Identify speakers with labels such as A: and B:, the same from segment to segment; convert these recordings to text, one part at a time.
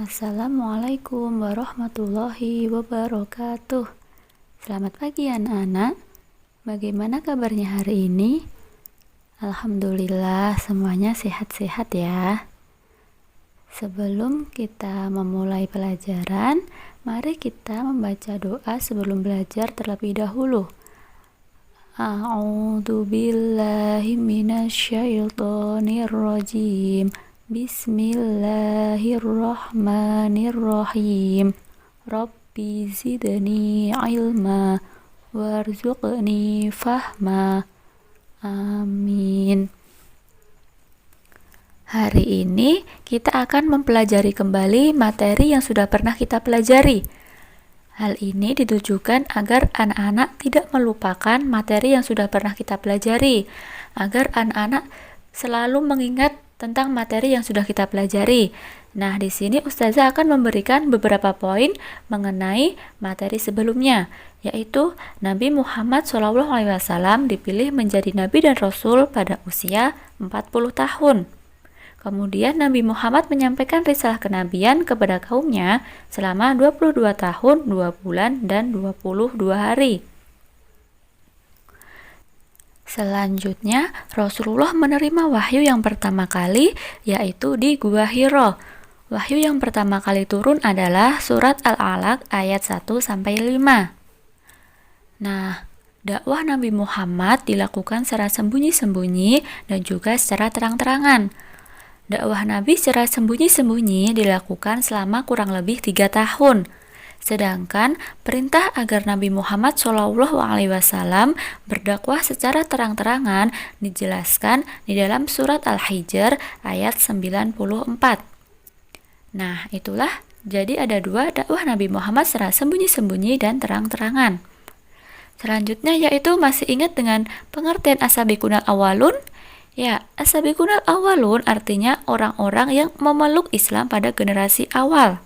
A: Assalamualaikum warahmatullahi wabarakatuh. Selamat pagi anak-anak. Bagaimana kabarnya hari ini? Alhamdulillah semuanya sehat-sehat ya. Sebelum kita memulai pelajaran, mari kita membaca doa sebelum belajar terlebih dahulu. A'udzu billahi minasyaitonir rajim. Bismillahirrahmanirrahim. Rabbi zidni ilma warzuqni fahma. Amin. Hari ini kita akan mempelajari kembali materi yang sudah pernah kita pelajari. Hal ini ditujukan agar anak-anak tidak melupakan materi yang sudah pernah kita pelajari, agar anak-anak selalu mengingat tentang materi yang sudah kita pelajari. Nah, di sini Ustazah akan memberikan beberapa poin mengenai materi sebelumnya, yaitu Nabi Muhammad SAW dipilih menjadi Nabi dan Rasul pada usia 40 tahun. Kemudian Nabi Muhammad menyampaikan risalah kenabian kepada kaumnya selama 22 tahun, 2 bulan, dan 22 hari. Selanjutnya, Rasulullah menerima wahyu yang pertama kali, yaitu di Gua Hiro. Wahyu yang pertama kali turun adalah surat Al-Alaq ayat 1-5. Nah, dakwah Nabi Muhammad dilakukan secara sembunyi-sembunyi dan juga secara terang-terangan. Dakwah Nabi secara sembunyi-sembunyi dilakukan selama kurang lebih 3 tahun. Sedangkan perintah agar Nabi Muhammad SAW berdakwah secara terang-terangan dijelaskan di dalam surat Al-Hijr ayat 94. Nah, itulah, jadi ada 2 dakwah Nabi Muhammad secara sembunyi-sembunyi dan terang-terangan. Selanjutnya yaitu masih ingat dengan pengertian as-sabiqunal awwalun? Ya, as-sabiqunal awwalun artinya orang-orang yang memeluk Islam pada generasi awal.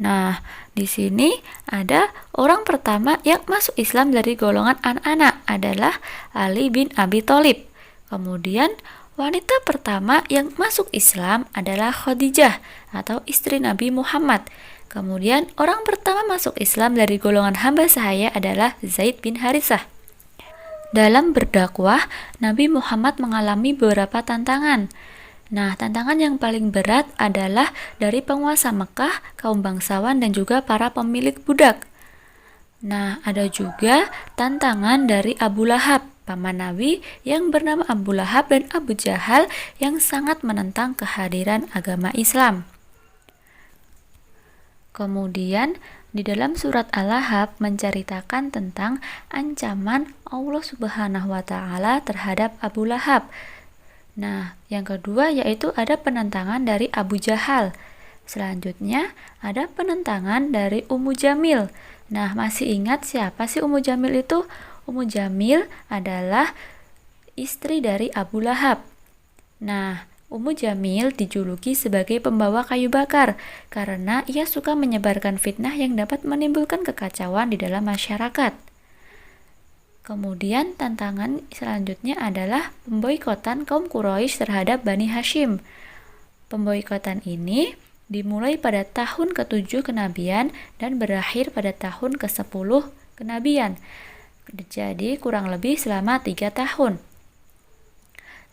A: Nah, di sini ada orang pertama yang masuk Islam dari golongan anak-anak adalah Ali bin Abi Thalib. Kemudian wanita pertama yang masuk Islam adalah Khadijah atau istri Nabi Muhammad. Kemudian orang pertama masuk Islam dari golongan hamba sahaya adalah Zaid bin Harithah. Dalam berdakwah, Nabi Muhammad mengalami beberapa tantangan. Nah, tantangan yang paling berat adalah dari penguasa Mekah, kaum bangsawan, dan juga para pemilik budak. Nah, ada juga tantangan dari Abu Lahab, paman Nabi yang bernama Abu Lahab dan Abu Jahal yang sangat menentang kehadiran agama Islam. Kemudian, di dalam surat Al-Lahab menceritakan tentang ancaman Allah Subhanahu wa Ta'ala terhadap Abu Lahab. Nah, yang kedua yaitu ada penentangan dari Abu Jahal. Selanjutnya ada penentangan dari Ummu Jamil. Nah, masih ingat siapa sih Ummu Jamil itu? Ummu Jamil adalah istri dari Abu Lahab. Nah, Ummu Jamil dijuluki sebagai pembawa kayu bakar karena ia suka menyebarkan fitnah yang dapat menimbulkan kekacauan di dalam masyarakat. Kemudian tantangan selanjutnya adalah pemboikotan kaum Quraisy terhadap Bani Hashim. Pemboikotan ini dimulai pada tahun ke-7 kenabian dan berakhir pada tahun ke-10 kenabian. Jadi kurang lebih selama 3 tahun.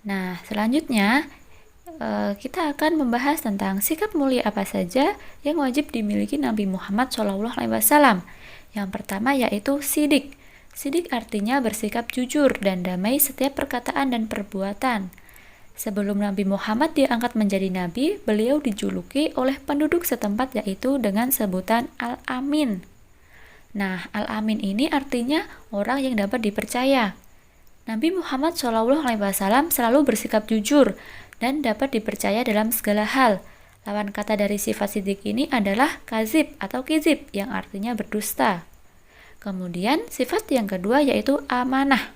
A: Nah, selanjutnya kita akan membahas tentang sikap mulia apa saja yang wajib dimiliki Nabi Muhammad SAW. Yang pertama yaitu sidik. Sidik artinya bersikap jujur dan damai setiap perkataan dan perbuatan. Sebelum Nabi Muhammad diangkat menjadi nabi, beliau dijuluki oleh penduduk setempat yaitu dengan sebutan Al-Amin. Nah, Al-Amin ini artinya orang yang dapat dipercaya. Nabi Muhammad SAW selalu bersikap jujur dan dapat dipercaya dalam segala hal. Lawan kata dari sifat sidik ini adalah kazib atau kizib yang artinya berdusta. Kemudian sifat yang kedua yaitu amanah.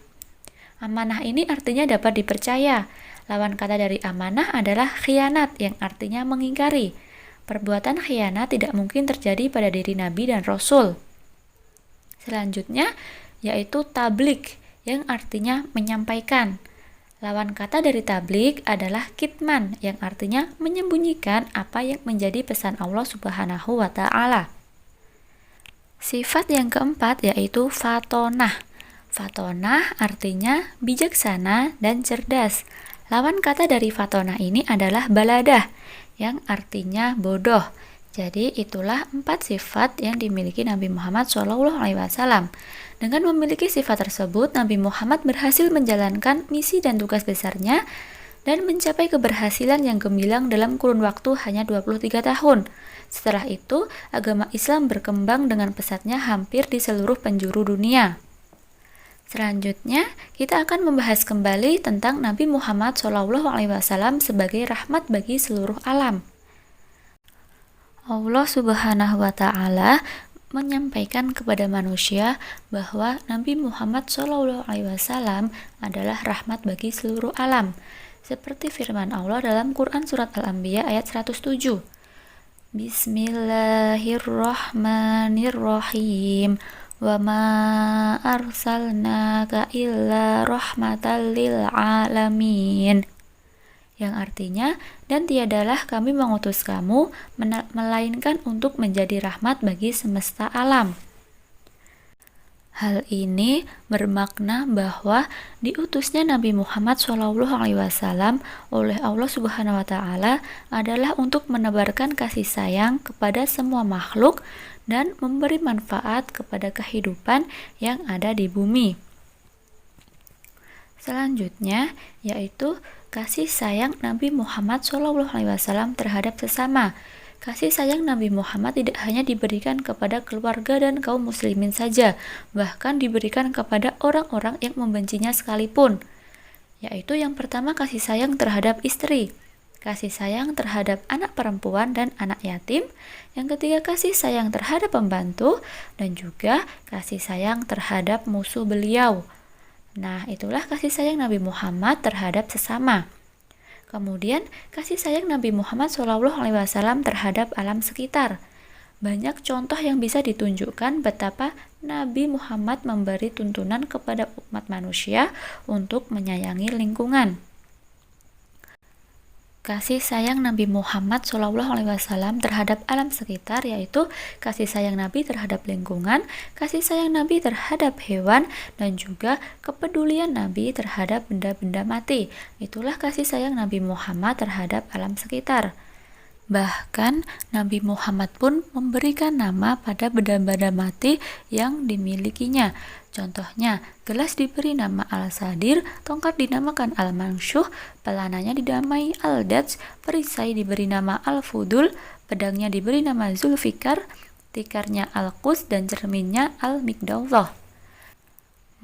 A: Amanah ini artinya dapat dipercaya. Lawan kata dari amanah adalah khianat yang artinya mengingkari. Perbuatan khianat tidak mungkin terjadi pada diri Nabi dan Rasul. Selanjutnya yaitu tabligh yang artinya menyampaikan. Lawan kata dari tablik adalah kitman, yang artinya menyembunyikan apa yang menjadi pesan Allah Subhanahu wa Ta'ala. Sifat yang keempat yaitu fatonah. Fatonah artinya bijaksana dan cerdas. Lawan kata dari fatonah ini adalah baladah, yang artinya bodoh. Jadi itulah 4 sifat yang dimiliki Nabi Muhammad SAW. Dengan memiliki sifat tersebut, Nabi Muhammad berhasil menjalankan misi dan tugas besarnya dan mencapai keberhasilan yang gemilang dalam kurun waktu hanya 23 tahun. Setelah itu, agama Islam berkembang dengan pesatnya hampir di seluruh penjuru dunia. Selanjutnya, kita akan membahas kembali tentang Nabi Muhammad SAW sebagai rahmat bagi seluruh alam. Allah Subhanahu wa Ta'ala menyampaikan kepada manusia bahwa Nabi Muhammad SAW adalah rahmat bagi seluruh alam. Seperti firman Allah dalam Quran Surat Al-Anbiya ayat 107. Bismillahirrahmanirrahim. Wa ma arsalnaka illa rahmatan lil alamin. Yang artinya, dan tiadalah kami mengutus kamu melainkan untuk menjadi rahmat bagi semesta alam. Hal ini bermakna bahwa diutusnya Nabi Muhammad SAW oleh Allah Subhanahu wa Ta'ala adalah untuk menebarkan kasih sayang kepada semua makhluk dan memberi manfaat kepada kehidupan yang ada di bumi. Selanjutnya yaitu kasih sayang Nabi Muhammad SAW terhadap sesama. Kasih sayang Nabi Muhammad tidak hanya diberikan kepada keluarga dan kaum muslimin saja, bahkan diberikan kepada orang-orang yang membencinya sekalipun. Yaitu yang pertama kasih sayang terhadap istri, kasih sayang terhadap anak perempuan dan anak yatim, yang ketiga kasih sayang terhadap pembantu, dan juga kasih sayang terhadap musuh beliau. Nah, itulah kasih sayang Nabi Muhammad terhadap sesama. Kemudian, kasih sayang Nabi Muhammad SAW terhadap alam sekitar. Banyak contoh yang bisa ditunjukkan betapa Nabi Muhammad memberi tuntunan kepada umat manusia untuk menyayangi lingkungan. Kasih sayang Nabi Muhammad SAW terhadap alam sekitar yaitu kasih sayang Nabi terhadap lingkungan, kasih sayang Nabi terhadap hewan, dan juga kepedulian Nabi terhadap benda-benda mati. Itulah kasih sayang Nabi Muhammad terhadap alam sekitar. Bahkan Nabi Muhammad pun memberikan nama pada benda-benda mati yang dimilikinya. Contohnya, gelas diberi nama Al-Sadir, tongkat dinamakan Al-Mansyuh, pelananya dinamai Al-Dats, perisai diberi nama Al-Fudul, pedangnya diberi nama Zulfikar, tikarnya Al-Qus, dan cerminnya Al-Mikdawlah.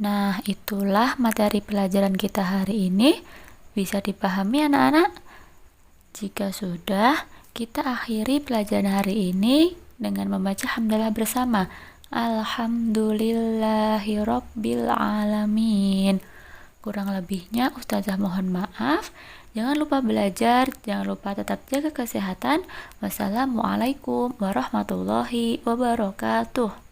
A: Nah, itulah materi pelajaran kita hari ini. Bisa dipahami anak-anak? Jika sudah, kita akhiri pelajaran hari ini dengan membaca hamdalah bersama. Alhamdulillahirabbil alamin. Kurang lebihnya Ustazah mohon maaf. Jangan lupa belajar, jangan lupa tetap jaga kesehatan. Wassalamualaikum warahmatullahi wabarakatuh.